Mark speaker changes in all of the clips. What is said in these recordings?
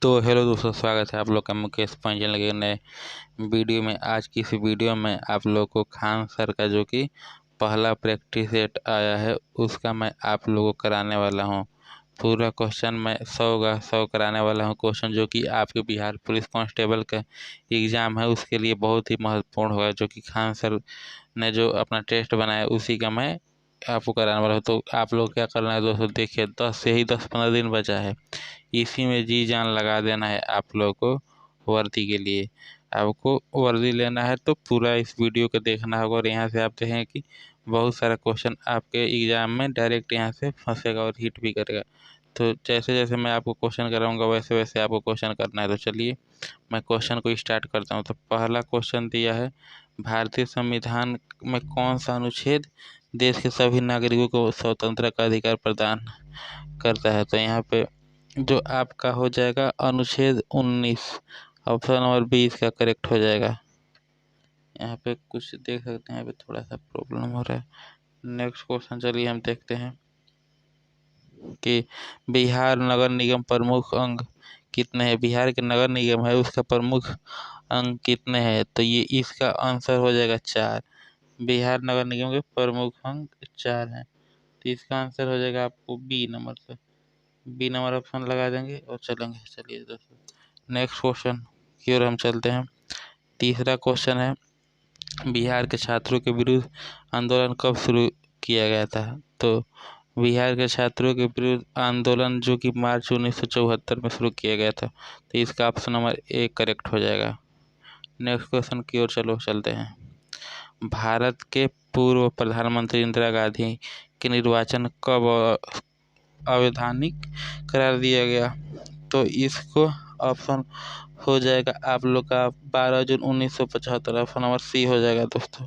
Speaker 1: तो हेलो दोस्तों, स्वागत है आप लोग का मुकेश पंचल के नए वीडियो में। आज की इस वीडियो में आप लोग को खान सर का जो कि पहला प्रैक्टिस सेट आया है उसका मैं आप लोगों को कराने वाला हूं। पूरा क्वेश्चन मैं 100 कराने वाला हूं। क्वेश्चन जो कि आपके बिहार पुलिस कांस्टेबल का एग्ज़ाम है उसके लिए बहुत ही महत्वपूर्ण होगा, जो कि खान सर ने जो अपना टेस्ट बनाया उसी का मैं आपको कराने वाला हूँ। तो आप लोग क्या करना है दोस्तों, देखिए 10 दिन बचा है। इसी में जी जान लगा देना है आप लोग को वर्दी के लिए। आपको वर्दी लेना है तो पूरा इस वीडियो को देखना होगा। और यहाँ से आप देखें कि बहुत सारा क्वेश्चन आपके एग्ज़ाम में डायरेक्ट यहाँ से फंसेगा और हिट भी करेगा। तो जैसे जैसे मैं आपको क्वेश्चन कराऊंगा वैसे वैसे आपको क्वेश्चन करना है। तो चलिए मैं क्वेश्चन को स्टार्ट करता हूँ। तो पहला क्वेश्चन दिया है, भारतीय संविधान में कौन सा अनुच्छेद देश के सभी नागरिकों को स्वतंत्रता का अधिकार प्रदान करता है? तो यहाँ पे जो आपका हो जाएगा अनुच्छेद 19, ऑप्शन नंबर 20 का करेक्ट हो जाएगा। यहाँ पे कुछ देख सकते हैं, यहाँ पे थोड़ा सा प्रॉब्लम हो रहा है। नेक्स्ट क्वेश्चन चलिए हम देखते हैं कि बिहार नगर निगम प्रमुख अंग कितने हैं? बिहार के नगर निगम है उसका प्रमुख अंग कितने हैं? तो ये इसका आंसर हो जाएगा 4। बिहार नगर निगम के प्रमुख अंग 4 हैं, तो इसका आंसर हो जाएगा आपको बी नंबर से। बी नंबर ऑप्शन लगा देंगे और चलेंगे। चलिए दोस्तों नेक्स्ट क्वेश्चन की ओर हम चलते हैं। तीसरा क्वेश्चन है, बिहार के छात्रों के विरुद्ध आंदोलन कब शुरू किया गया था? तो बिहार के छात्रों के विरुद्ध आंदोलन जो कि मार्च 1974 में शुरू किया गया था, तो इसका ऑप्शन नंबर ए करेक्ट हो जाएगा। नेक्स्ट क्वेश्चन की ओर चलते हैं। भारत के पूर्व प्रधानमंत्री इंदिरा गांधी के निर्वाचन कब अवैधानिक करार दिया गया? तो इसको ऑप्शन हो जाएगा आप लोग का 12 जून 1975, ऑप्शन नंबर सी हो जाएगा दोस्तों।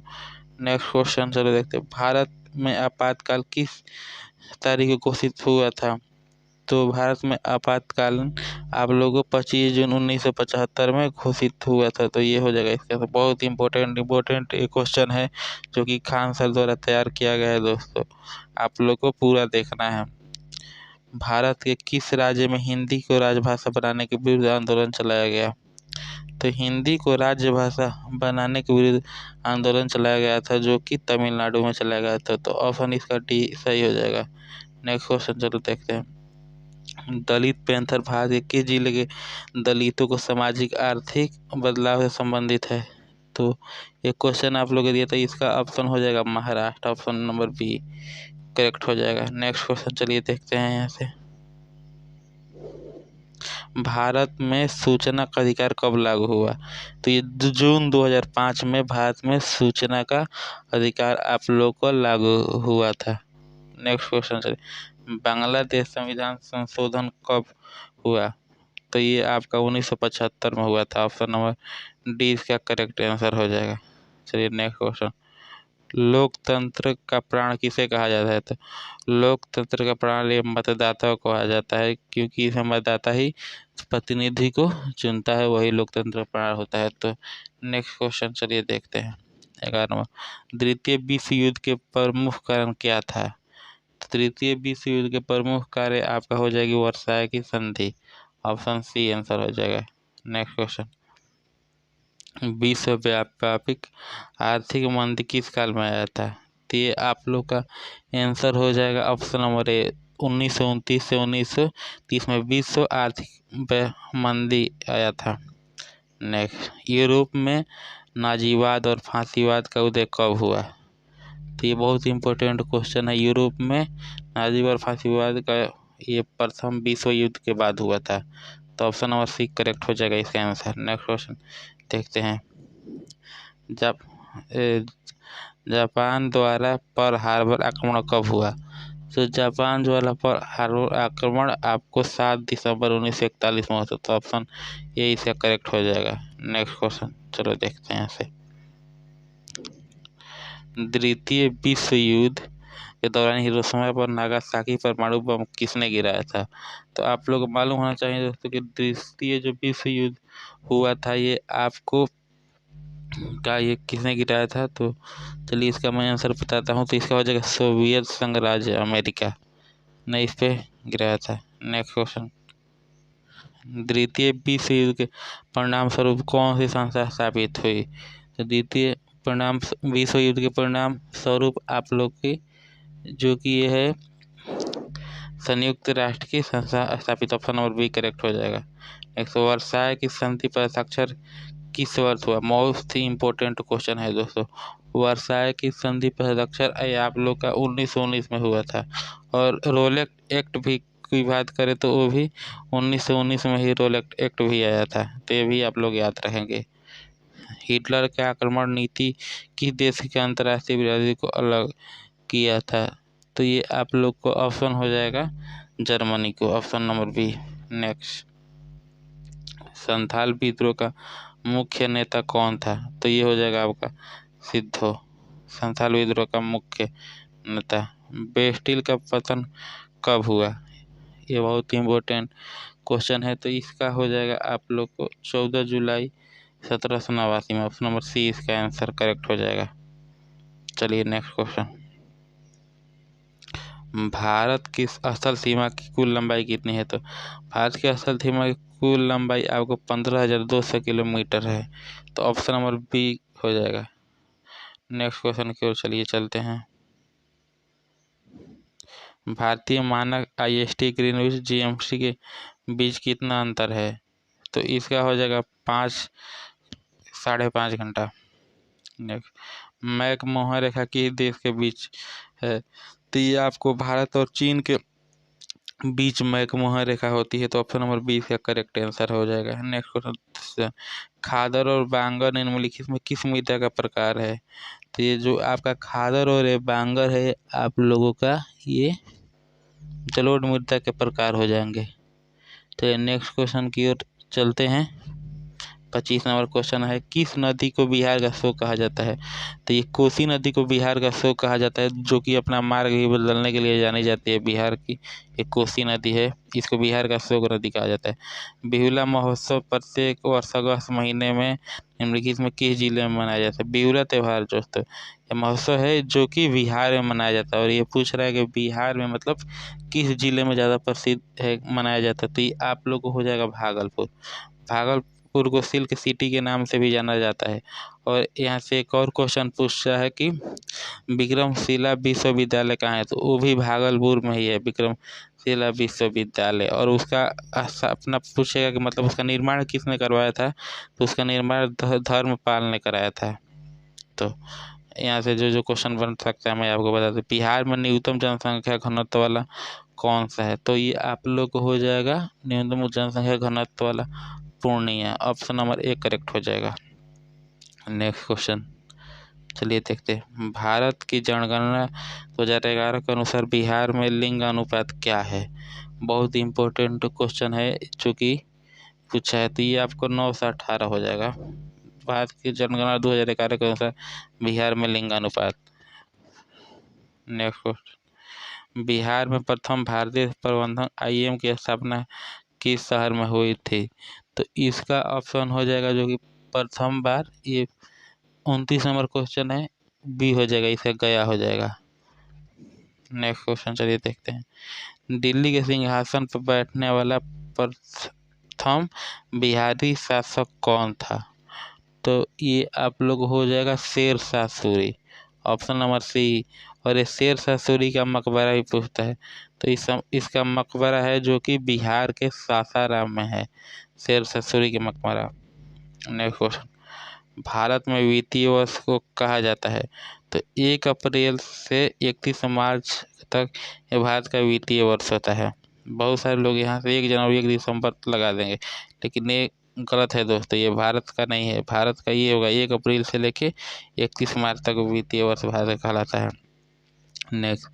Speaker 1: नेक्स्ट क्वेश्चन चलो देखते हैं, भारत में आपातकाल किस तारीख को घोषित हुआ था? तो भारत में आपातकालीन आप लोगों को 25 जून 1975 में घोषित हुआ था। तो ये हो जाएगा इसका। तो बहुत इम्पोर्टेंट एक क्वेश्चन है जो कि खान सर द्वारा तैयार किया गया है दोस्तों, आप लोग को पूरा देखना है। भारत के किस राज्य में हिंदी को राजभाषा बनाने के विरुद्ध आंदोलन चलाया गया? तो हिंदी को राजभाषा बनाने के विरुद्ध आंदोलन चलाया गया था जो कि तमिलनाडु में चलाया गया था। तो ऑप्शन इसका डी सही हो जाएगा। नेक्स्ट क्वेश्चन चलो देखते हैं, दलित पैंथर भारत के किस जिले के दलितों को सामाजिक आर्थिक बदलाव से संबंधित है? तो एक क्वेश्चन आप लोग दिया था, इसका ऑप्शन हो जाएगा Maharashtra, option number B correct हो जाएगा। नेक्स्ट क्वेश्चन चलिए देखते हैं यहाँ से, भारत में सूचना का अधिकार कब लागू हुआ? तो ये जून 2005 में भारत में सूचना का अधिकार आप लोग को लागू हुआ था। नेक्स्ट क्वेश्चन चलिए, बांग्लादेश संविधान संशोधन कब हुआ? तो ये आपका 1975 में हुआ था, ऑप्शन नंबर डी इसका करेक्ट आंसर हो जाएगा। चलिए नेक्स्ट क्वेश्चन, लोकतंत्र का प्राण किसे कहा जाता है? तो लोकतंत्र का प्राण ये मतदाता को कहा जाता है, क्योंकि इसमें मतदाता ही प्रतिनिधि को चुनता है, वही लोकतंत्र का प्राण होता है। तो नेक्स्ट क्वेश्चन चलिए देखते हैं 11वां, द्वितीय विश्व युद्ध के प्रमुख कारण क्या था? तृतीय विश्व युद्ध के प्रमुख कार्य आपका हो जाएगी वर्साय की संधि, ऑप्शन सी आंसर हो जाएगा। नेक्स्ट क्वेश्चन, विश्वव्यापिक आर्थिक मंदी किस काल में आया था? तो ये आप लोग का आंसर हो जाएगा ऑप्शन नंबर ए, 1929 से 1930 में विश्व आर्थिक मंदी आया था। नेक्स्ट, यूरोप में नाजीवाद और फांसीवाद का उदय कब हुआ? तो ये बहुत इम्पोर्टेंट क्वेश्चन है। यूरोप में नाजीवाद और फांसीवाद का ये प्रथम विश्व युद्ध के बाद हुआ था। तो ऑप्शन नंबर सी करेक्ट हो जाएगा इसका आंसर। नेक्स्ट क्वेश्चन देखते हैं, जब जापान द्वारा पर्ल हार्बर आक्रमण कब हुआ? तो जापान द्वारा पर्ल हार्बर आक्रमण आपको 7 दिसंबर 1941 में होता। तो ऑप्शन ये इसका करेक्ट हो जाएगा। नेक्स्ट क्वेश्चन चलो देखते हैं यहाँ से, द्वितीय विश्व युद्ध के दौरान हिरोशिमा पर नागासाकी परमाणु बम किसने गिराया था? तो आप लोग मालूम होना चाहिए दोस्तों कि द्वितीय जो विश्व युद्ध हुआ था ये आपको ये किसने गिराया था? तो चलिए इसका मैं आंसर बताता हूँ। तो इसका हो जाएगा सोवियत संघ राज्य अमेरिका ने इस पे गिराया था। नेक्स्ट क्वेश्चन द्वितीय विश्व युद्ध के परिणाम स्वरूप कौन सी संस्था स्थापित हुई? तो द्वितीय परिणाम विश्व युद्ध के परिणाम स्वरूप आप लोग की जो कि ये है संयुक्त राष्ट्र की संस्था स्थापित। ऑप्शन नंबर बी करेक्ट हो जाएगा। नेक्स्ट, वर्साय की संधि पर हस्ताक्षर किस वर्ष हुआ? मोस्ट ही इम्पोर्टेंट क्वेश्चन है दोस्तों। वर्साय की संधि पर हस्ताक्षर आप लोग का 1919 में हुआ था। और रोलेट एक्ट भी की बात करें तो वो भी 1919 में ही रोलेट एक्ट भी आया था, तो ये भी आप लोग याद रखेंगे। हिटलर के आक्रमण नीति किस देश के अंतर्राष्ट्रीय बिरादरी को अलग किया था? तो ये आप लोग को ऑप्शन हो जाएगा जर्मनी को, option number B. Next, Santhal विद्रोह का मुख्य नेता कौन था? तो ये हो जाएगा आपका सिद्धो, संथाल विद्रोह का मुख्य नेता। बेस्टिल का पतन कब हुआ? ये बहुत ही इम्पोर्टेंट क्वेश्चन है, तो इसका हो जाएगा आप लोग को 14 जुलाई 1789 में। ऑप्शन नंबर सी इसका आंसर करेक्ट हो जाएगा। चलिए नेक्स्ट क्वेश्चन, भारत की स्थल सीमा की कुल लंबाई कितनी है? तो भारत की स्थल सीमा की कुल लंबाई आपको 15,200 किलोमीटर है, तो ऑप्शन नंबर बी हो जाएगा। नेक्स्ट क्वेश्चन की ओर चलिए चलते हैं। भारतीय मानक IST ग्रीनविच GMT के बीच कितना अंतर है? तो इसका हो जाएगा 5-5.5 घंटा। नेक्स्ट, मैकमोहन रेखा किस देश के बीच है? तो ये आपको भारत और चीन के बीच मैकमोहन रेखा होती है, तो ऑप्शन नंबर बी इसका करेक्ट आंसर हो जाएगा। नेक्स्ट क्वेश्चन, खादर और बांगर निम्नलिखित में किस मृदा का प्रकार है? तो ये जो आपका खादर और ये बांगर है आप लोगों का ये जलोढ़ मृदा के प्रकार हो जाएंगे। तो नेक्स्ट क्वेश्चन की ओर चलते हैं। 25 नंबर क्वेश्चन है, किस नदी को बिहार का शोक कहा जाता है? तो ये कोसी नदी को बिहार का शोक कहा जाता है, जो कि अपना मार्ग ही बदलने के लिए जानी जाती है। बिहार की एक कोसी नदी है, इसको बिहार का शोक नदी कहा जाता है। बिहुला महोत्सव प्रत्येक वर्ष अगस्त महीने में निम्नलिखित में किस जिले में मनाया जाता है? बिहुला त्यौहार दोस्तों ये महोत्सव है जो कि बिहार में मनाया जाता है, और ये पूछ रहा है कि बिहार में मतलब किस जिले में ज़्यादा प्रसिद्ध है मनाया जाता है? तो ये आप लोग को हो जाएगा भागलपुर। भागलपुर को सिल्क सिटी के नाम से भी जाना जाता है। और यहाँ से एक और क्वेश्चन पूछा है कि विक्रमशिला विश्वविद्यालय कहाँ है? तो वो भी भागलपुर में ही है, विक्रमशिला विश्वविद्यालय। और उसका अपना पूछेगा कि मतलब उसका निर्माण किसने करवाया था? तो उसका निर्माण धर्मपाल ने कराया था। तो यहाँ से जो जो क्वेश्चन बन सकता है मैं आपको बता दूं। बिहार में न्यूनतम जनसंख्या घनत्व वाला कौन सा है? तो ये आप लोग को हो जाएगा न्यूनतम जनसंख्या घनत्व वाला Purnia, option number A correct हो जाएगा। नेक्स्ट क्वेश्चन चलिए देखते हैं। भारत की जनगणना 2011 के अनुसार बिहार में लिंग अनुपात क्या है? बहुत इम्पोर्टेंट क्वेश्चन है जो कि पूछा है, तो ये आपको 9 से 18 हो जाएगा। भारत की जनगणना 2011 के अनुसार बिहार में लिंग अनुपात। नेक्स्ट क्वेश्चन, बिहार में प्रथम भारतीय प्रबंधन IIM की स्थापना किस शहर में हुई थी? तो इसका ऑप्शन हो जाएगा जो कि प्रथम बार, ये 29 नंबर क्वेश्चन है, बी हो जाएगा, इसका गया हो जाएगा। नेक्स्ट क्वेश्चन चलिए देखते हैं। दिल्ली के सिंहासन पर बैठने वाला प्रथम बिहारी शासक कौन था? तो ये आप लोग हो जाएगा Shershah Suri, option number C. और ये शेरशाह सूरी का मकबरा भी पूछता है, तो इसका मकबरा है जो कि बिहार के सासाराम में है, शेरशाह सूरी का मकबरा। नेक्स्ट क्वेश्चन, भारत में वित्तीय वर्ष को कहा जाता है? तो 1 अप्रैल से 31 मार्च तक ये भारत का वित्तीय वर्ष होता है। बहुत सारे लोग यहाँ से 1 जनवरी 1 दिसंबर लगा देंगे, लेकिन ये गलत है दोस्तों, ये भारत का नहीं है। भारत का ये होगा 1 अप्रैल से लेके 31 मार्च तक वित्तीय वर्ष भारत कहलाता है। नेक्स्ट,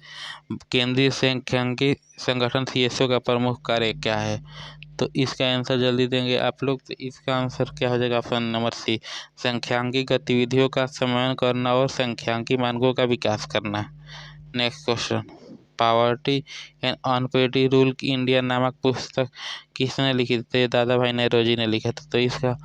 Speaker 1: केंद्रीय सांख्यिकी संगठन CSO का प्रमुख कार्य क्या है? तो इसका आंसर जल्दी देंगे आप लोग, तो इसका आंसर क्या हो जाएगा? ऑप्शन नंबर सी, सांख्यिकी गतिविधियों का समन्वय करना और सांख्यिकी मानकों का विकास करना। Next question, poverty and unBritish rule India नामक पुस्तक किसने लिखी थी? दादा भाई नौरोजी ने लिखा था, तो इसका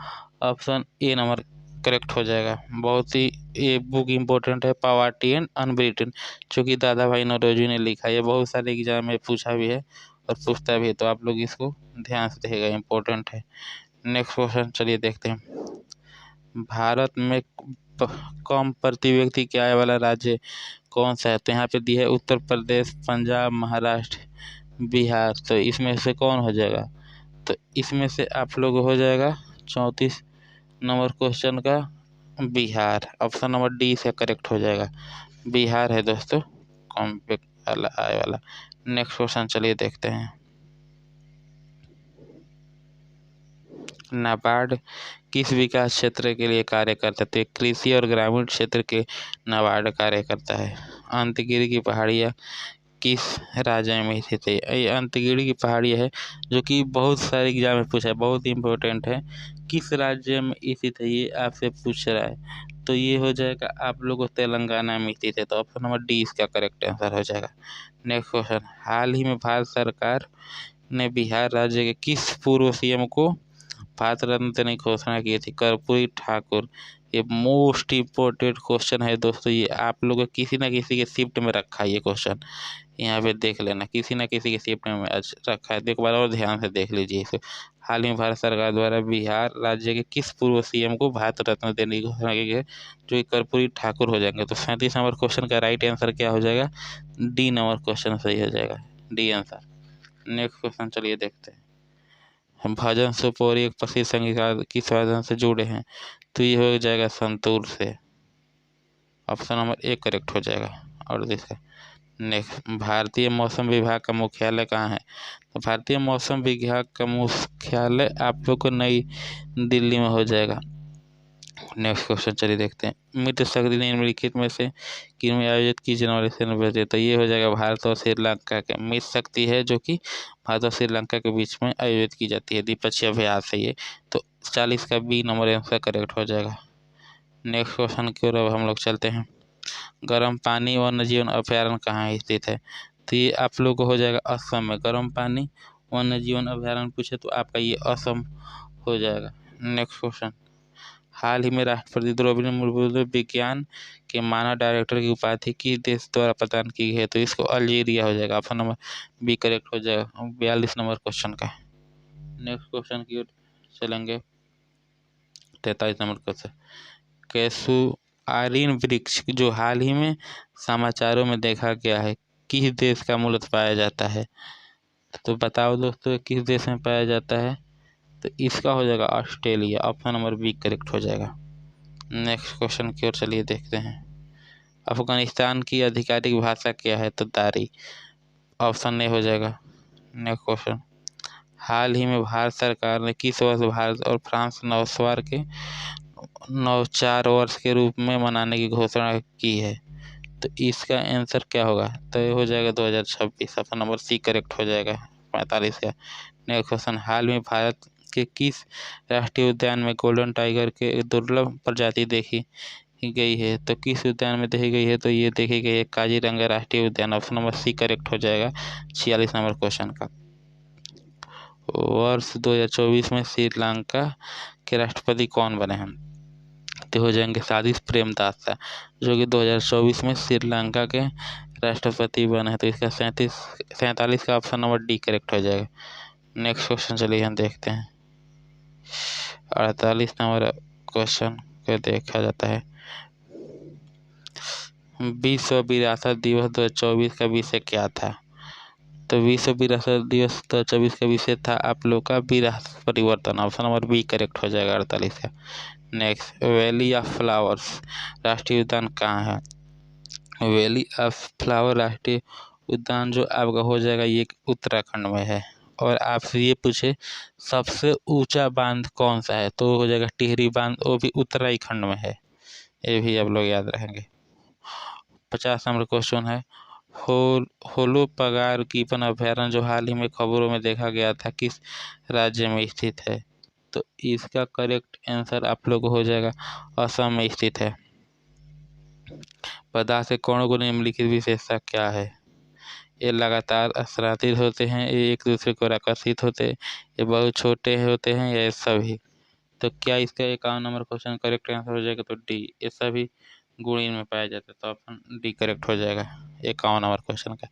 Speaker 1: ऑप्शन ए नंबर करेक्ट हो जाएगा। बहुत ही ये बुक इम्पोर्टेंट है, पॉवर्टी एंड अनपेटी, जो कि दादा भाई नौरोजी ने लिखा है। ये बहुत सारे एग्जाम में पूछा भी है और पूछता भी है, तो आप लोग इसको ध्यान से देखिएगा, इम्पोर्टेंट है। नेक्स्ट क्वेश्चन चलिए देखते हैं। भारत में कम प्रति व्यक्ति की आय वाला राज्य कौन सा है? तो यहाँ पे दिया है उत्तर प्रदेश, पंजाब, महाराष्ट्र, बिहार। तो इसमें से कौन हो जाएगा? तो इसमें से आप लोग हो जाएगा 34 नंबर क्वेश्चन का बिहार। ऑप्शन नंबर डी से करेक्ट हो जाएगा, बिहार है दोस्तों कम वाला आय वाला। नेक्स्ट क्वेश्चन चलिए देखते हैं। नाबार्ड किस विकास क्षेत्र के लिए कार्य करता है? तो कृषि और ग्रामीण क्षेत्र के नाबार्ड कार्य करता है। अंतगिरी की पहाड़ियाँ किस राज्य में स्थित है? ये अंतगिरी की पहाड़ियाँ है जो कि बहुत सारे एग्जाम में पूछा है, बहुत इंपॉर्टेंट है। किस राज्य में स्थित है ये आपसे पूछ रहा है, तो ये हो जाएगा आप लोगों को तेलंगाना में स्थित है। तो ऑप्शन नंबर डी इसका करेक्ट आंसर हो जाएगा। नेक्स्ट क्वेश्चन, हाल ही में भारत सरकार ने बिहार राज्य के किस पूर्व सीएम को भारत रत्न देने की घोषणा की थी? कर्पूरी ठाकुर। ये मोस्ट इम्पोर्टेंट क्वेश्चन है दोस्तों, ये आप लोगों को किसी न किसी के शिफ्ट में रखा है ये क्वेश्चन, यहाँ पे देख लेना, किसी न किसी के शिफ्ट में आज रखा है, तो एक बार और ध्यान से देख लीजिए इसे। हाल ही में भारत सरकार द्वारा बिहार राज्य के किस पूर्व सीएम को भारत रत्न देने की घोषणा की गई, जो कि कर्पूरी ठाकुर हो जाएंगे। तो 37 नंबर क्वेश्चन का राइट आंसर क्या हो जाएगा? डी नंबर क्वेश्चन सही हो जाएगा, डी आंसर। नेक्स्ट क्वेश्चन चलिए देखते हैं। भजन सुपोरी एक प्रसिद्ध संगीतकार किस वादन से जुड़े हैं? तो ये हो जाएगा संतूर से, ऑप्शन नंबर ए करेक्ट हो जाएगा। और देखिए नेक्स्ट, भारतीय मौसम विभाग का मुख्यालय कहाँ है? तो भारतीय मौसम विभाग का मुख्यालय आप लोग को नई दिल्ली में हो जाएगा। नेक्स्ट क्वेश्चन चलिए देखते हैं। मित्र शक्ति निम्नलिखित में से किन में आयोजित की जाने वाली सेलिब्रेशन? तो ये हो जाएगा भारत और श्रीलंका के मित्र शक्ति है, जो कि भारत और श्रीलंका के बीच में आयोजित की जाती है, द्विपक्षीय अभ्यास है ये। तो 40 का बी नंबर आंसर करेक्ट हो जाएगा। नेक्स्ट क्वेश्चन की ओर अब हम लोग चलते हैं। गर्म पानी वन्य जीवन अभ्यारण्य कहाँ स्थित है? तो ये आप लोग को हो जाएगा असम में। गर्म पानी वन्य जीवन अभ्यारण्य पूछे तो आपका ये असम हो जाएगा। नेक्स्ट क्वेश्चन, हाल ही में राष्ट्रपति द्रौपदी मुर्मू ने विज्ञान के मानद डायरेक्टर की उपाधि किस देश द्वारा प्रदान की है? तो इसको अल्जीरिया हो जाएगा, ऑप्शन नंबर बी करेक्ट हो जाएगा 42 नंबर क्वेश्चन का। नेक्स्ट क्वेश्चन की ओर चलेंगे। 43 नंबर क्वेश्चन, कैसुआरिन वृक्ष जो हाल ही में समाचारों में देखा गया है किस देश का मूलतः पाया जाता है? तो बताओ दोस्तों किस देश में पाया जाता है? तो इसका हो जाएगा Australia, option number B correct हो जाएगा। नेक्स्ट क्वेश्चन की ओर चलिए देखते हैं। अफगानिस्तान की आधिकारिक भाषा क्या है? तो दारी, ऑप्शन ए हो जाएगा। नेक्स्ट क्वेश्चन, हाल ही में भारत सरकार ने किस वर्ष भारत और फ्रांस नौसवार के नवचार वर्ष के रूप में मनाने की घोषणा की है? तो इसका आंसर क्या होगा? तो ये हो जाएगा 2026, ऑप्शन नंबर सी करेक्ट हो जाएगा 45 का। नेक्स्ट क्वेश्चन, हाल में भारत के किस राष्ट्रीय उद्यान में गोल्डन टाइगर के दुर्लभ प्रजाति देखी गई है? तो किस उद्यान में देखी गई है? तो ये देखी गई है काजीरंगा राष्ट्रीय उद्यान, ऑप्शन नंबर सी करेक्ट हो जाएगा 46 नंबर क्वेश्चन का। वर्ष 2024 में श्रीलंका के राष्ट्रपति कौन बने हैं? तो हो जाएंगे साजिश प्रेमदासा, जो कि 2024 में श्रीलंका के राष्ट्रपति बने हैं। तो इसका 47 का ऑप्शन नंबर डी करेक्ट हो जाएगा। नेक्स्ट क्वेश्चन चलिए हम देखते हैं। 48 नंबर क्वेश्चन को देखा जाता है। विश्व विरासत दिवस 2024 का विषय क्या था? तो विश्व विरासत दिवस 2024 का विषय था आप लोग का विरासत परिवर्तन, ऑप्शन नंबर बी करेक्ट हो जाएगा 48 का। नेक्स्ट, वैली ऑफ फ्लावर्स राष्ट्रीय उद्यान कहाँ है? वैली ऑफ फ्लावर राष्ट्रीय उद्यान जो आपका हो जाएगा ये उत्तराखंड में है। और आपसे ये पूछे सबसे ऊंचा बांध कौन सा है? तो हो जाएगा टिहरी बांध, वो भी उत्तराखंड में है, ये भी आप लोग याद रखेंगे। 50 नंबर क्वेश्चन है, होलो पगार कीपन अभ्यारण्य जो हाल ही में खबरों में देखा गया था किस राज्य में स्थित है? तो इसका करेक्ट आंसर आप लोग को हो जाएगा असम में स्थित है। पदार्थ से कणों को निम्नलिखित विशेषता क्या है? ये लगातार असरातित होते हैं, ये एक दूसरे को आकर्षित होते हैं, ये बहुत छोटे होते हैं, ये सभी। तो क्या इसका 51 नंबर क्वेश्चन करेक्ट आंसर हो जाएगा? तो डी, ये सभी गुणीन में पाया जाता है, तो ऑप्शन डी करेक्ट हो जाएगा 51 नंबर क्वेश्चन का।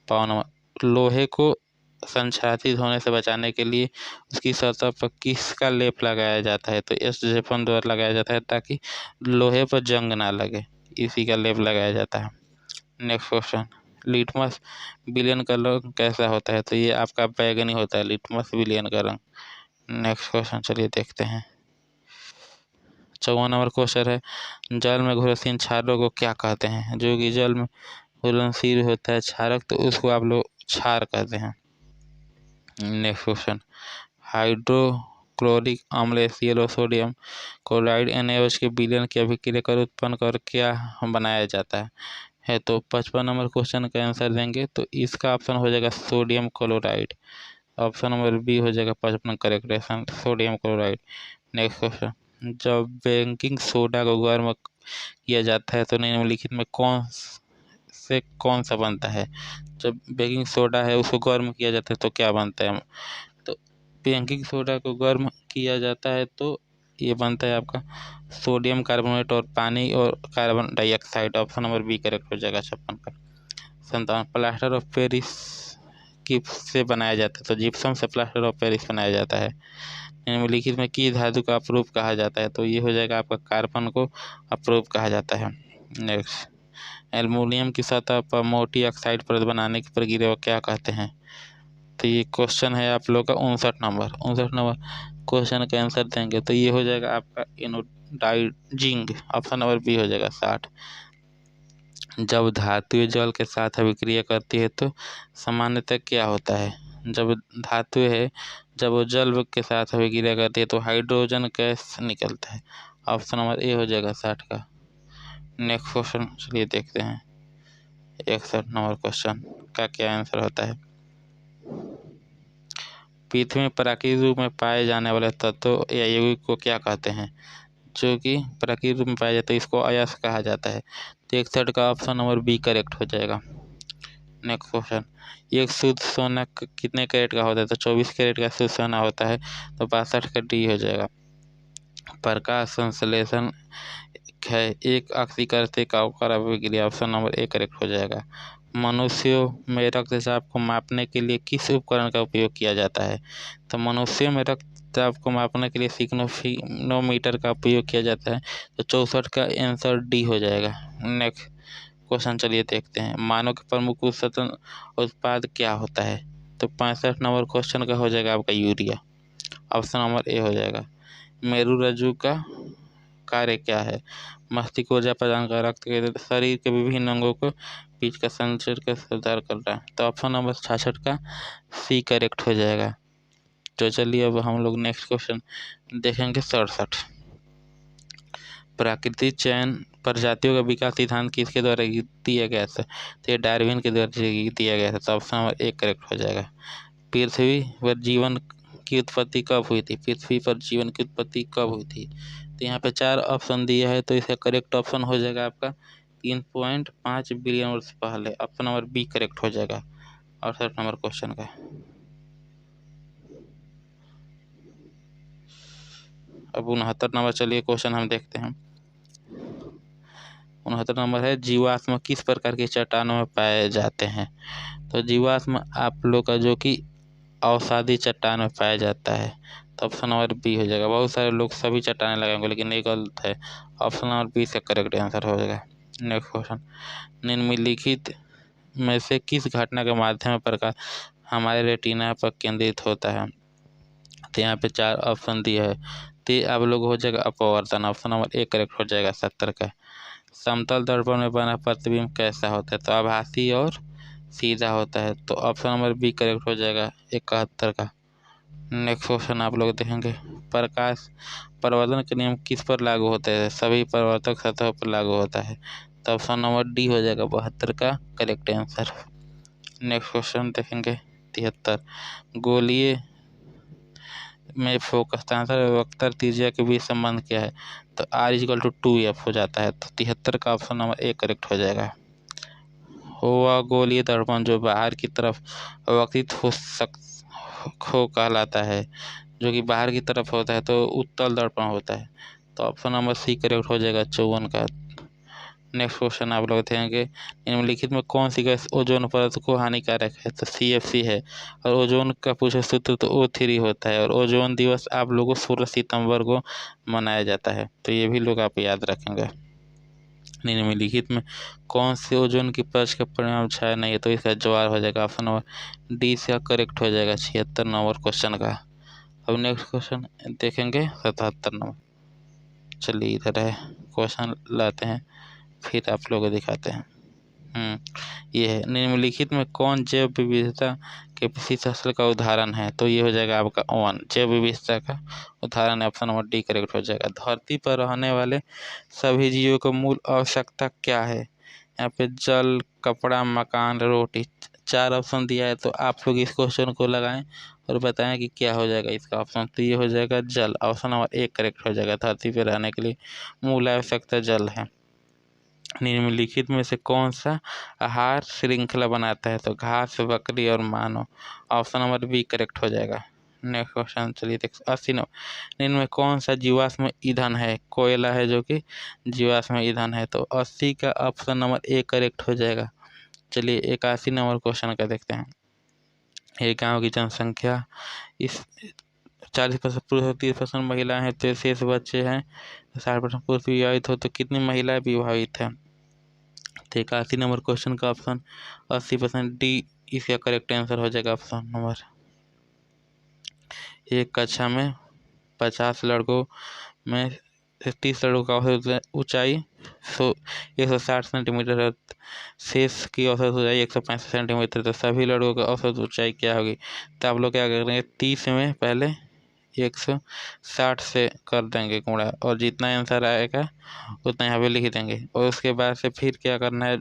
Speaker 1: 52 नंबर, लोहे को संक्षारित होने से बचाने के लिए उसकी सतह पर किसका लेप लगाया जाता है? तो SG-1 द्वारा लगाया जाता है ताकि लोहे पर जंग ना लगे, इसी का लेप लगाया जाता है। नेक्स्ट क्वेश्चन, लिटमस विलयन का रंग कैसा होता है? तो ये आपका बैगनी होता है, लिटमस विलयन का रंग। नेक्स्ट क्वेश्चन चलिए देखते हैं। 54 नंबर क्वेश्चन है, जल में घुलनशील क्षारों को क्या कहते हैं? जो कि जल में घुलनशील होता है क्षारक, तो उसको आप लोग क्षार कहते हैं। नेक्स्ट क्वेश्चन, हाइड्रोक्लोरिक अम्ल HCl और सोडियम क्लोराइड NaOH के विलयन की अभिक्रिया कर उत्पन्न कर क्या बनाया जाता है? तो 55 नंबर क्वेश्चन का आंसर देंगे तो इसका ऑप्शन हो जाएगा sodium chloride. Option number B हो जाएगा 55 correct option, sodium chloride. Next question, जब बेकिंग सोडा को गर्म किया जाता है तो निम्नलिखित में कौन सा बनता है? जब बेकिंग सोडा है उसको गर्म किया जाता है तो क्या बनता है? तो बेकिंग सोडा को गर्म किया जाता है तो ये बनता है आपका सोडियम कार्बोनेट और पानी और carbon dioxide. Option number B correct हो जाएगा 56 का। 57, प्लास्टर ऑफ पेरिस किससे बनाया जाता है? तो जिप्सम से प्लास्टर ऑफ पेरिस बनाया जाता है। निम्नलिखित में किस धातु का अपरूप कहा जाता है? तो ये हो जाएगा आपका कार्बन को अपरूप कहा जाता है। नेक्स्ट, एल्युमिनियम की सतह पर मोटी ऑक्साइड परत बनाने की प्रक्रिया को क्या कहते हैं? तो ये क्वेश्चन है आप लोग का 59 नंबर क्वेश्चन का आंसर देंगे तो ये हो जाएगा आपका एनोडाइजिंग। ऑप्शन नंबर बी हो जाएगा 60। जब धातु जल के साथ अभिक्रिया करती है तो सामान्यतः क्या होता है? जब धातु है, जब वो जल के साथ अभिक्रिया करती है तो हाइड्रोजन गैस निकलता है। ऑप्शन नंबर ए हो जाएगा 60 का। नेक्स्ट क्वेश्चन चलिए देखते हैं। 61 नंबर क्वेश्चन का क्या आंसर होता है? पृथ्वी में प्राकृतिक रूप में पाए जाने वाले तत्व या यौगिक को क्या कहते हैं? जो कि प्राकृतिक रूप में पाया जाता है इसको अयस्क कहा जाता है। तो 61 का ऑप्शन नंबर बी करेक्ट हो जाएगा। नेक्स्ट क्वेश्चन, एक शुद्ध सोना कितने कैरेट का होता है? तो 24 कैरेट का शुद्ध सोना होता है, तो 62 का डी हो जाएगा। प्रकाश संश्लेषण है एक ऑक्सीकरण का अवकार अभिक्रिया। ऑप्शन नंबर ए करेक्ट हो जाएगा। मनुष्यों में रक्तचाप को मापने के लिए किस उपकरण का उपयोग किया जाता है? तो मनुष्यों में रक्तचाप को मापने के लिए सिग्नोमीटर का उपयोग किया जाता है। तो 64 का आंसर डी हो जाएगा। नेक्स्ट क्वेश्चन चलिए देखते हैं। मानव के प्रमुख उत्सर्जन उत्पाद क्या होता है? तो 65 नंबर क्वेश्चन का हो जाएगा आपका यूरिया। ऑप्शन नंबर ए हो जाएगा। मेरुरज्जु का कार्य क्या है? मस्तिष्क ऊर्जा प्रदान कर रक्त के शरीर के विभिन्न अंगों को बीच का संचरण का सुधार कर रहा है। तो ऑप्शन नंबर 66 का सी करेक्ट हो जाएगा। तो चलिए अब हम लोग नेक्स्ट क्वेश्चन देखेंगे 67। प्राकृतिक चयन प्रजातियों का विकास सिद्धांत किसके द्वारा दिया गया था? तो ये डार्विन के द्वारा दिया गया था। तो ऑप्शन नंबर एक करेक्ट हो जाएगा। पृथ्वी पर जीवन की उत्पत्ति कब हुई थी? पृथ्वी पर जीवन की उत्पत्ति कब हुई थी? तो यहाँ पे 4 ऑप्शन दिया है तो इसका करेक्ट ऑप्शन हो जाएगा आपका 3.5 बिलियन वर्ष पहले। ऑप्शन नंबर बी करेक्ट हो जाएगा 68 नंबर क्वेश्चन का। अब 69 नंबर चलिए क्वेश्चन हम देखते हैं। 69 नंबर है, जीवाश्म किस प्रकार की चट्टानों में पाए जाते हैं? तो जीवाश्म आप लोग का जो कि अवसादी चट्टान में पाया जाता है। तो ऑप्शन नंबर बी हो जाएगा। बहुत सारे लोग सभी चट्टानें लगाएंगे लेकिन ये गलत है। ऑप्शन नंबर बी से करेक्ट आंसर हो जाएगा। नेक्स्ट क्वेश्चन, निम्नलिखित में से किस घटना के माध्यम में प्रकाश हमारे रेटिना पर केंद्रित होता है? तो यहाँ पे 4 ऑप्शन दिया है तो आप लोग हो जाएगा अपवर्तन। ऑप्शन नंबर ए करेक्ट हो जाएगा 70 का। समतल दर्पण में बना प्रतिबिंब कैसा होता है? तो आभासी और सीधा होता है। तो ऑप्शन नंबर बी करेक्ट हो जाएगा 71 का। नेक्स्ट क्वेश्चन आप लोग देखेंगे। प्रकाश परावर्तन के नियम किस पर लागू होते हैं? सभी परावर्तक सतह पर लागू होता है। तो ऑप्शन नंबर डी हो जाएगा 72 का करेक्ट आंसर। नेक्स्ट क्वेश्चन देखेंगे 73। गोलीय में फोकस आंसर वक्र त्रिज्या के बीच संबंध क्या है? तो R=2F हो जाता है। तो 73 का ऑप्शन नंबर ए करेक्ट हो जाएगा। वह गोलीय दर्पण जो बाहर की तरफ अवकृत हो कहलाता है, जो कि बाहर की तरफ होता है तो उत्तल दर्पण होता है। तो ऑप्शन नंबर सी करेक्ट हो जाएगा 54 का। नेक्स्ट क्वेश्चन आप लोग देखेंगे, निम्नलिखित में कौन सी गैस ओजोन परत को हानिकारक है? तो CFC है। और ओजोन का पूछे सूत्र तो O3 होता है। और ओजोन दिवस आप लोगों को 16 सितंबर को मनाया जाता है, तो ये भी लोग आप याद रखेंगे। निम्नलिखित में कौन से ओजोन की परत का परिणाम छाया नहीं है? तो इसका जवाब हो जाएगा ऑप्शन नंबर डी इसका करेक्ट हो जाएगा 76 नंबर क्वेश्चन का। अब नेक्स्ट क्वेश्चन देखेंगे 77 नंबर। चलिए इधर है क्वेश्चन लाते हैं, फिर आप लोगों को दिखाते हैं। ये है, निम्नलिखित में कौन जैव विविधता के विशिष्ट फसल का उदाहरण है? तो ये हो जाएगा आपका वन, जैव विविधता का उदाहरण है ऑप्शन नंबर डी करेक्ट हो जाएगा। धरती पर रहने वाले सभी जीवों को मूल आवश्यकता क्या है? यहाँ पे जल, कपड़ा, मकान, रोटी, 4 ऑप्शन दिया है, तो आप लोग इस क्वेश्चन को लगाएं और बताएं कि क्या हो जाएगा इसका ऑप्शन। तो ये हो जाएगा जल, ऑप्शन नंबर ए करेक्ट हो जाएगा। धरती पर रहने के लिए मूल आवश्यकता जल है। निम्नलिखित में से कौन सा आहार श्रृंखला बनाता है? तो घास, बकरी और मानव, ऑप्शन नंबर बी करेक्ट हो जाएगा। नेक्स्ट क्वेश्चन चलिए देख 80 नंबर, इनमें कौन सा जीवाश्म ईंधन है? कोयला है जो कि जीवाश्म ईंधन है, तो 80 का ऑप्शन नंबर ए करेक्ट हो जाएगा। चलिए 81 नंबर क्वेश्चन का देखते हैं। एक गाँव की जनसंख्या इस 40% पुरुष, 30% महिलाएं हैं, तो शेष बच्चे हैं 60% पुरुष विवाहित हो, तो कितनी महिलाएं विवाहित हैं? तो 81 नंबर क्वेश्चन का ऑप्शन 80% डी इसका करेक्ट आंसर हो जाएगा ऑप्शन नंबर। एक कक्षा में 50 लड़कों में 30 लड़कों का औसत ऊंचाई 160 सेंटीमीटर है, शेष की औसत ऊंचाई 165 सेंटीमीटर। तो सभी लड़कों का औसत ऊंचाई क्या होगी? तो आप लोग क्या करेंगे, 30 में पहले 160 से कर देंगे गुणा, और जितना आंसर आएगा उतना यहाँ पे लिख देंगे। और उसके बाद से फिर क्या करना है,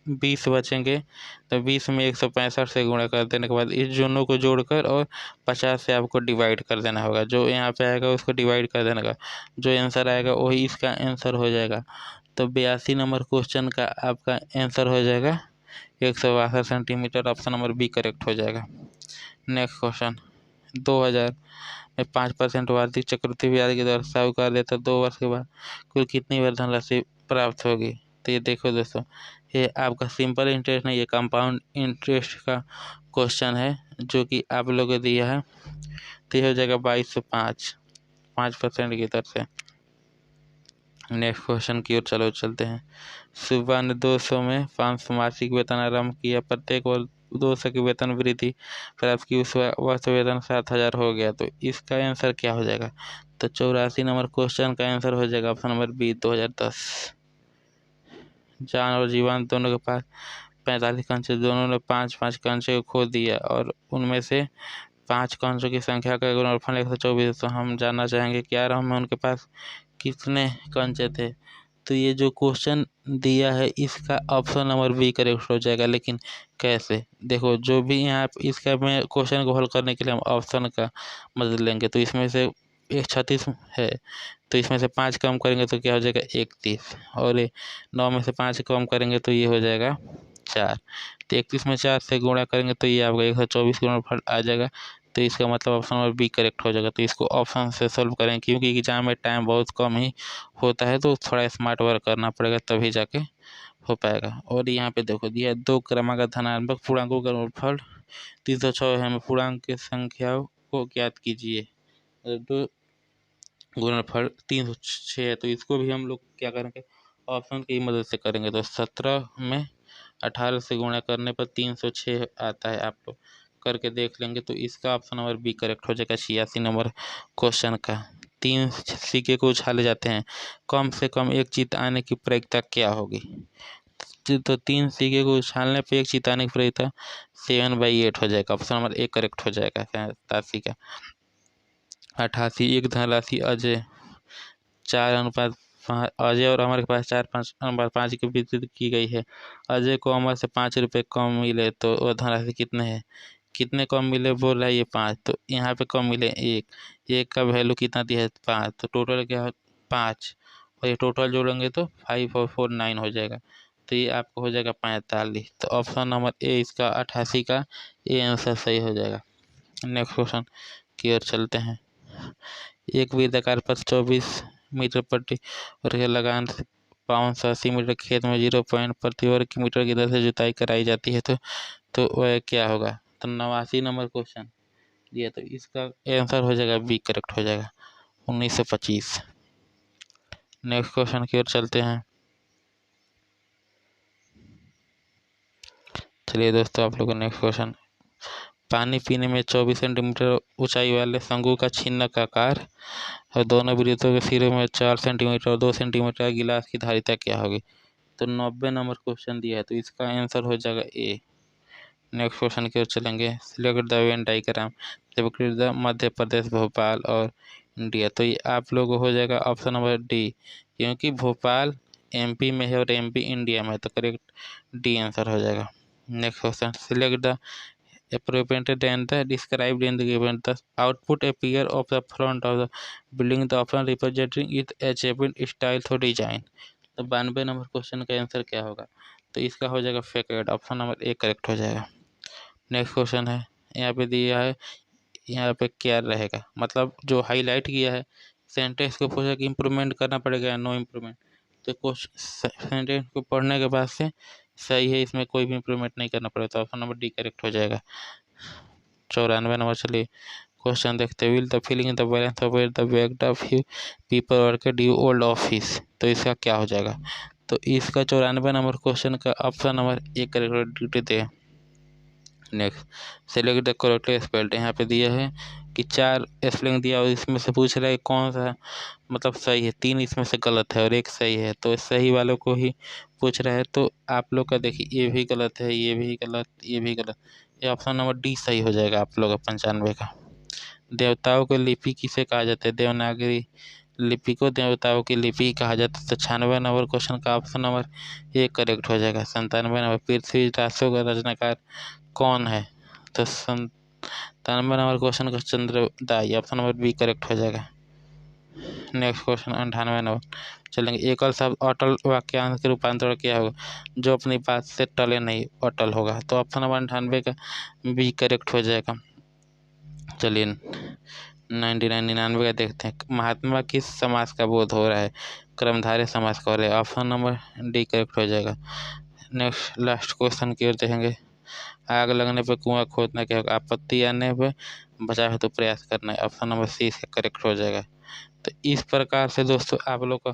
Speaker 1: 20 बचेंगे, तो 20 में 165 से गुणा कर देने के बाद इस दोनों को जोड़कर और 50 से आपको डिवाइड कर देना होगा। जो यहाँ पे आएगा उसको डिवाइड कर देने का, जो आंसर आएगा वही इसका आंसर हो जाएगा। तो 82 नंबर क्वेश्चन का आपका आंसर हो जाएगा 162 centimetre, option number B correct हो जाएगा। नेक्स्ट क्वेश्चन, 2000 में 5% वार्षिक चक्रवृद्धि ब्याज की दर साहूकार देता 2 वर्ष के बाद कुल कितनी बार धनराशि प्राप्त होगी? तो ये देखो दोस्तों, ये आपका सिंपल इंटरेस्ट नहीं, ये कंपाउंड इंटरेस्ट का क्वेश्चन है जो कि आप लोगों को दिया है। तो ये हो जाएगा 5% की दर से। नेक्स्ट क्वेश्चन की ओर चलो चलते हैं। सुबह ने 200 में 500 मासिक वेतन आरम्भ किया, प्रत्येक वर्ष 200 की वेतन वृद्धि प्राप्त की, उस वर्ष वेतन 7000 हो गया, तो इसका आंसर क्या हो जाएगा? तो 84 नंबर क्वेश्चन का आंसर हो जाएगा ऑप्शन नंबर बी 2010। जान और जीवन दोनों के पास 45 कंचे, दोनों ने 5-5 कंचे को खो दिया, और उनमें से 5 कंचों की संख्या का गुणनफल 124। तो हम जानना चाहेंगे कि यार हमें उनके पास कितने कंचे थे? तो ये जो क्वेश्चन दिया है इसका ऑप्शन नंबर बी करेक्ट हो जाएगा। लेकिन कैसे? देखो, जो भी यहाँ इसका में क्वेश्चन को हल करने के लिए हम ऑप्शन का मदद लेंगे। तो इसमें से 36 है, तो इसमें से 5 कम करेंगे तो क्या हो जाएगा 31, और 9 में से 5 कम करेंगे तो ये हो जाएगा 4। तो 31 में 4 से गुणा करेंगे तो ये आपका 124 गुणनफल आ जाएगा। तो इसका मतलब ऑप्शन नंबर बी करेक्ट हो जाएगा। तो इसको ऑप्शन से सोल्व करें, क्योंकि एग्जाम में टाइम बहुत कम ही होता है, तो थोड़ा स्मार्ट वर्क करना पड़ेगा तभी जाके हो पाएगा। और यहाँ पे देखो दिया 2 क्रमागत धनात्मक पूर्णांकों का गुणनफल 306 है, में पूर्णांक की संख्याओं को ज्ञात कीजिए। 2 गुणनफल 306 है, तो इसको भी हम लोग क्या करेंगे, ऑप्शन की मदद से करेंगे। तो 17 में 18 से गुणा करने पर 306 आता है, आप लोग करके देख लेंगे। तो इसका ऑप्शन नंबर बी करेक्ट हो जाएगा 86 नंबर क्वेश्चन का। 3 सिक्के को उछाले जाते हैं, कम से कम एक जीत आने की प्रायिकता क्या होगी? तो 3 सिक्के को उछालने पर एक जीत आने की प्रायिकता 7/8 हो जाएगा, ऑप्शन नंबर ए करेक्ट हो जाएगा 87 का। 88 एक धनराशि अजय 4:5, अजय और अमर के पास 4:5 की वितरित की गई है। अजय को अमर से 5 रुपये कम मिले तो वह धनराशि कितने है? कितने कम मिले बोल रहा है ये 5, तो यहाँ पे कम मिले 1 का वैल्यू कितना दिया है 5, तो टोटल क्या है 5, और ये टोटल जोड़ेंगे तो 5 और 4 9 हो जाएगा। तो ये आपको हो जाएगा 45। तो ऑप्शन नंबर ए इसका 88 का ए आंसर सही हो जाएगा। नेक्स्ट क्वेश्चन की ओर चलते हैं। एक वृत्ताकार पथ 24 मीटर पट्टी और लगान से 580 मीटर खेत में 0 पॉइंट प्रति वर्ग मीटर की दर से जुताई कराई जाती है तो वह क्या होगा। तो 89 नंबर क्वेश्चन दिया, तो इसका आंसर हो जाएगा बी, करेक्ट हो जाएगा 1925। नेक्स्ट क्वेश्चन की ओर चलते हैं। चलिए दोस्तों, आप लोगों को नेक्स्ट क्वेश्चन, पानी पीने में 24 सेंटीमीटर ऊंचाई वाले शंकु का छिन्न का आकार और दोनों वृत्तों के सिरों में 4 सेंटीमीटर और 2 सेंटीमीटर का गिलास की धारिता क्या होगी। तो 90 नंबर क्वेश्चन दिया है, तो इसका आंसर हो जाएगा ए। नेक्स्ट क्वेश्चन की ओर चलेंगे। Select the Venn diagram depicted the Madhya Pradesh, Bhopal और इंडिया। तो ये आप लोग हो जाएगा ऑप्शन नंबर डी, क्योंकि भोपाल एमपी में है और एमपी इंडिया में है, तो करेक्ट डी आंसर हो जाएगा। Next question, select the appropriate and the described in the given. The output appear of the front of the building, the often representing its achievement style through design. तो 92 number question का answer क्या होगा। तो इसका हो जाएगा facet, option number A correct हो जाएगा। नेक्स्ट क्वेश्चन है, यहाँ पे दिया है, यहाँ पे क्या रहेगा, मतलब जो हाईलाइट किया है सेंटेंस को पूछा कि इम्प्रूवमेंट करना पड़ेगा, नो इम्प्रूवमेंट। तो कुछ सेंटेंस को पढ़ने के बाद से सही है, इसमें कोई भी इम्प्रूवमेंट नहीं करना पड़ेगा, तो ऑप्शन नंबर डी करेक्ट हो जाएगा। 94 नंबर, चलिए क्वेश्चन देखते हैं। Will the filling the balance of the back of you people work due old office. तो इसका क्या हो जाएगा। तो इसका 94 नंबर क्वेश्चन का ऑप्शन नंबर ए करेक्ट देते हैं। Next, select the correctly spelled. यहाँ पे दिया है कि 4 स्पेलिंग दिया और इसमें से पूछ रहा है कौन सा मतलब सही है, 3 इसमें से गलत है और 1 सही है, तो सही वालों को ही पूछ रहा है। तो आप लोग का देखिए, ये भी गलत है, ये भी गलत, ये भी गलत, ये ऑप्शन नंबर डी सही हो जाएगा आप लोग का 95 का। देवताओं की लिपि किसे कहा जाता है। देवनागरी लिपि को देवताओं की लिपि कहा जाता है। तो 96 नंबर क्वेश्चन का ऑप्शन नंबर ए करेक्ट हो जाएगा। 97 नंबर, पृथ्वी राष्ट्रों का रचनाकार कौन है। तो 97 नंबर क्वेश्चन का चंद्रदाई, ऑप्शन नंबर बी करेक्ट हो जाएगा। नेक्स्ट क्वेश्चन 98 नंबर, चलेंगे। एकल शब्द अटल वाक्यांश के रूपांतरण क्या होगा। जो अपनी बात से टले नहीं, अटल होगा, तो ऑप्शन नंबर 98 का बी करेक्ट हो जाएगा। चलिए 99 का देखते हैं। महात्मा किस समास का बोध हो रहा है। कर्मधारय समास का हो रहा है, ऑप्शन नंबर डी करेक्ट हो जाएगा। नेक्स्ट लास्ट क्वेश्चन की ओर देखेंगे। आग लगने पर कुआं खोदना क्या होगा। आपत्ति आने पर बचाव हेतु प्रयास करना है, ऑप्शन नंबर सी इसका करेक्ट हो जाएगा। तो इस प्रकार से दोस्तों आप लोग का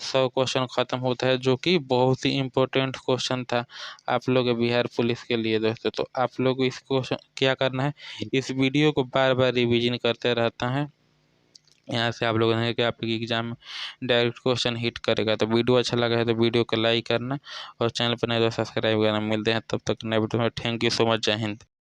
Speaker 1: 100 क्वेश्चन खत्म होता है, जो कि बहुत ही इम्पोर्टेंट क्वेश्चन था आप लोग बिहार पुलिस के लिए दोस्तों। तो आप लोग इस क्वेश्चन क्या करना है, इस वीडियो को बार बार रिवीजन करते रहता है। यहाँ से आप लोगों ने कि आपके एग्जाम में डायरेक्ट क्वेश्चन हिट करेगा। तो वीडियो अच्छा लगा है तो वीडियो को लाइक करना और चैनल पर नए तो सब्सक्राइब करना। मिलते हैं तब तक नए वीडियो में। थैंक यू सो मच, जय हिंद।